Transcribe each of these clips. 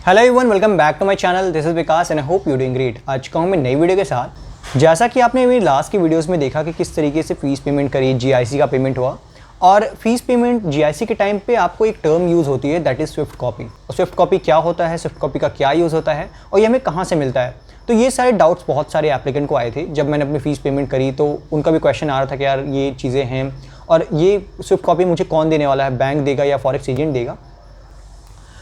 Hello everyone, welcome back to my channel. This is Vikas and I hope you doing great. आज का हूँ मैं नई वीडियो के साथ। जैसा कि आपने मेरी लास्ट की वीडियोस में देखा कि किस तरीके से फ़ीस पेमेंट करी, जीआईसी का पेमेंट हुआ। और फीस पेमेंट जीआईसी के टाइम पे आपको एक टर्म यूज़ होती है, दैट इज़ स्विफ्ट कॉपी। और स्विफ्ट कॉपी क्या होता है, स्विफ्ट कॉपी का क्या यूज़ होता है और ये हमें कहाँ से मिलता है। तो ये सारे डाउट्स बहुत सारे एप्लीकेंट को आए थे जब मैंने अपनी फ़ीस पेमेंट करी। तो उनका भी क्वेश्चन आ रहा था कि यार ये चीज़ें हैं और ये स्विफ्ट कॉपी मुझे कौन देने वाला है, बैंक देगा या फॉरेक्स एजेंट देगा।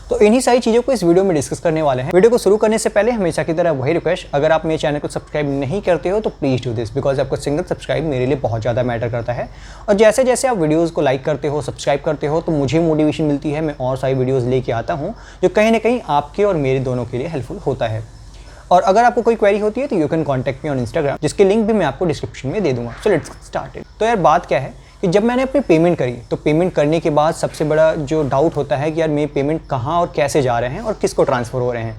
तो इन्हीं सारी चीज़ों को इस वीडियो में डिस्कस करने वाले हैं। वीडियो को शुरू करने से पहले हमेशा की तरह वही रिक्वेस्ट, अगर आप मेरे चैनल को सब्सक्राइब नहीं करते हो तो प्लीज़ डू दिस, बिकॉज आपका सिंगल सब्सक्राइब मेरे लिए बहुत ज़्यादा मैटर करता है। और जैसे जैसे आप वीडियोज़ को लाइक करते हो, सब्सक्राइब करते हो, तो मुझे मोटिवेशन मिलती है, मैं और सारी वीडियोज़ लेके आता हूँ जो कहीं ना कहीं आपके और मेरे दोनों के लिए हेल्पफुल होता है। और अगर आपको कोई क्वेरी होती है तो you can contact me on Instagram, जिसके लिंक भी मैं आपको डिस्क्रिप्शन में दे दूँगा। So let's start it. तो यार बात क्या है कि जब मैंने अपनी पेमेंट करी तो पेमेंट करने के बाद सबसे बड़ा जो डाउट होता है कि यार मेरे पेमेंट कहाँ और कैसे जा रहे हैं और किसको ट्रांसफ़र हो रहे हैं।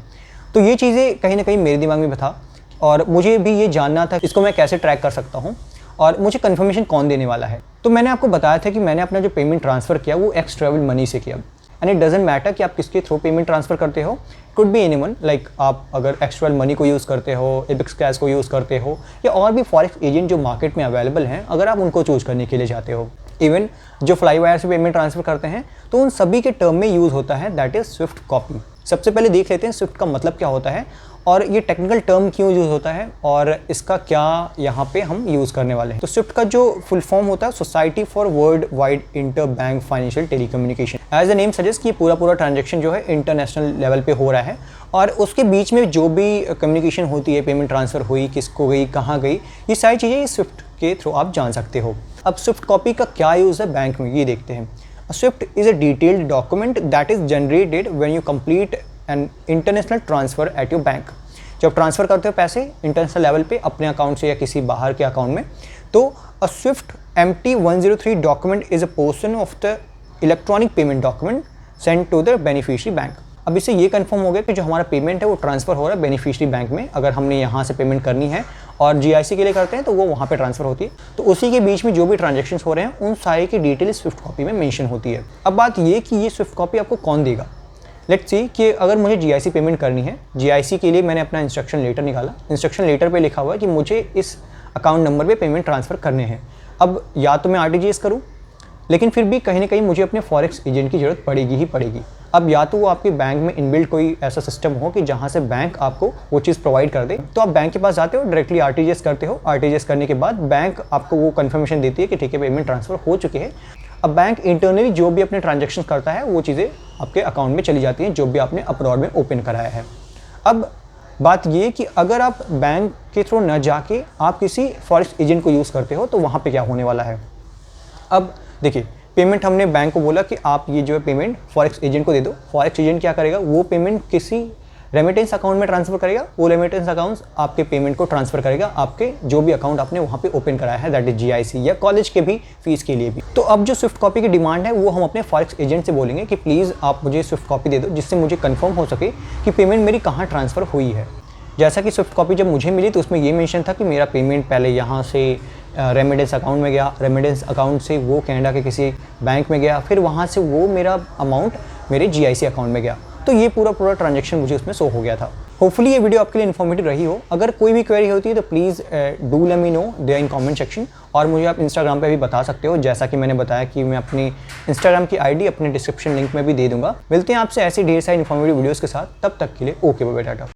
तो ये चीज़ें कहीं ना कहीं मेरे दिमाग में था और मुझे भी ये जानना था इसको मैं कैसे ट्रैक कर सकता हूँ और मुझे कन्फर्मेशन कौन देने वाला है। तो मैंने आपको बताया था कि मैंने अपना जो पेमेंट ट्रांसफ़र किया वो एक्स ट्रैवल मनी से किया। एंड इट डजेंट मैटर कि आप किसके थ्रू पेमेंट ट्रांसफ़र करते हो, कुड बी एनीवन। लाइक आप अगर एक्स ट्रैवल मनी को यूज़ करते हो, एबिक्स कैश को यूज़ करते हो या और भी फॉरेक्स एजेंट जो मार्केट में अवेलेबल हैं, अगर आप उनको चूज़ करने के लिए जाते हो, इवन जो फ्लाई वायर से पेमेंट ट्रांसफ़र करते हैं, तो उन सभी के टर्म में यूज़ होता है दैट इज़ स्विफ्ट कॉपी। सबसे पहले देख लेते हैं स्विफ्ट का मतलब क्या होता है और ये टेक्निकल टर्म क्यों यूज़ होता है और इसका क्या यहाँ पे हम यूज़ करने वाले हैं। तो स्विफ्ट का जो फुल फॉर्म होता है society for world wide inter bank financial telecommunication. As a name suggest कि ये पूरा ट्रांजेक्शन जो है इंटरनेशनल लेवल पे हो रहा है और उसके बीच में जो भी कम्युनिकेशन होती है, पेमेंट ट्रांसफ़र हुई, किसको गई, कहाँ गई, ये सारी चीज़ें स्विफ्ट के थ्रू आप जान सकते हो। अब स्विफ्ट कॉपी का क्या यूज़ है बैंक में, ये देखते हैं। Swift is a detailed document that is generated when you complete an international transfer at your bank. जब ट्रांसफ़र करते हो पैसे इंटरनेशनल लेवल पे अपने अकाउंट से या किसी बाहर के अकाउंट में, तो a SWIFT MT-103 document is a portion of the electronic payment document send to the beneficiary bank. अब इससे ये कंफर्म हो गया कि जो हमारा पेमेंट है वो ट्रांसफ़र हो रहा है बेनिफिशियरी बैंक में। अगर हमने यहाँ से पेमेंट करनी है और जीआईसी के लिए करते हैं तो वो वहाँ पे ट्रांसफ़र होती है, तो उसी के बीच में जो भी ट्रांजेक्शन्स हो रहे हैं उन सारे की डिटेल स्विफ्ट कॉपी में मेंशन होती है। अब बात ये कि ये स्विफ्ट कॉपी आपको कौन देगा। लेट्स सी कि अगर मुझे जीआईसी पेमेंट करनी है, जीआईसी के लिए मैंने अपना इंस्ट्रक्शन लेटर निकाला। इंस्ट्रक्शन लेटर पे लिखा हुआ है कि मुझे इस अकाउंट नंबर पे पेमेंट ट्रांसफ़र करने हैं। अब या तो मैं आरटीजीएस करूँ, लेकिन फिर भी कहीं ना कहीं मुझे अपने फॉरेक्स एजेंट की ज़रूरत पड़ेगी ही पड़ेगी। अब या तो वो आपके बैंक में इनबिल्ट कोई ऐसा सिस्टम हो कि जहाँ से बैंक आपको वो चीज़ प्रोवाइड कर दे, तो आप बैंक के पास जाते हो, डायरेक्टली आरटीजीएस करते हो। आरटीजीएस करने के बाद बैंक आपको वो कन्फर्मेशन देती है कि ठीक है पेमेंट ट्रांसफ़र हो चुकी है। अब बैंक इंटरनली जो भी अपने ट्रांजेक्शन करता है वो चीज़ें आपके अकाउंट में चली जाती हैं जो भी आपने अब्रॉड में ओपन कराया है। अब बात ये कि अगर आप बैंक के थ्रू न जाके आप किसी फॉरेक्स एजेंट को यूज़ करते हो तो वहाँ पे क्या होने वाला है। अब देखिए, पेमेंट हमने बैंक को बोला कि आप ये जो है पेमेंट फॉरेक्स एजेंट को दे दो। फॉरेक्स एजेंट क्या करेगा, वो पेमेंट किसी रेमिटेंस अकाउंट में ट्रांसफ़र करेगा। वो रेमिटेंस अकाउंट आपके पेमेंट को ट्रांसफ़र करेगा आपके जो भी अकाउंट आपने वहाँ पे ओपन कराया है, दैट इज जीआईसी या कॉलेज के भी फीस के लिए भी। तो अब जो स्विफ्ट कॉपी की डिमांड है वो हम अपने फॉरेक्स एजेंट से बोलेंगे कि प्लीज़ आप मुझे स्विफ्ट कॉपी दे दो, जिससे मुझे कन्फर्म हो सके कि पेमेंट मेरी कहाँ ट्रांसफ़र हुई है। जैसा कि स्विफ्ट कॉपी जब मुझे मिली तो उसमें ये मेंशन था कि मेरा पेमेंट पहले यहाँ से रेमिटेंस अकाउंट में गया, रेमिटेंस अकाउंट से वो कनाडा के किसी बैंक में गया, फिर वहाँ से वो मेरा अमाउंट मेरे जीआईसी अकाउंट में गया। तो ये पूरा ट्रांजेक्शन मुझे उसमें शो हो गया था। होपफुली ये वीडियो आपके लिए इन्फॉर्मेटिव रही हो। अगर कोई भी क्वेरी होती है तो please do let me know there in comment section. और मुझे आप इंस्टाग्राम पे भी बता सकते हो, जैसा कि मैंने बताया कि मैं अपनी इंस्टाग्राम की आईडी अपने डिस्क्रिप्शन लिंक में भी दे दूंगा। मिलते हैं आपसे ऐसी ढेर सारी इन्फॉर्मेटिव वीडियोज़ के साथ, तब तक के लिए ओके बाय टाटा।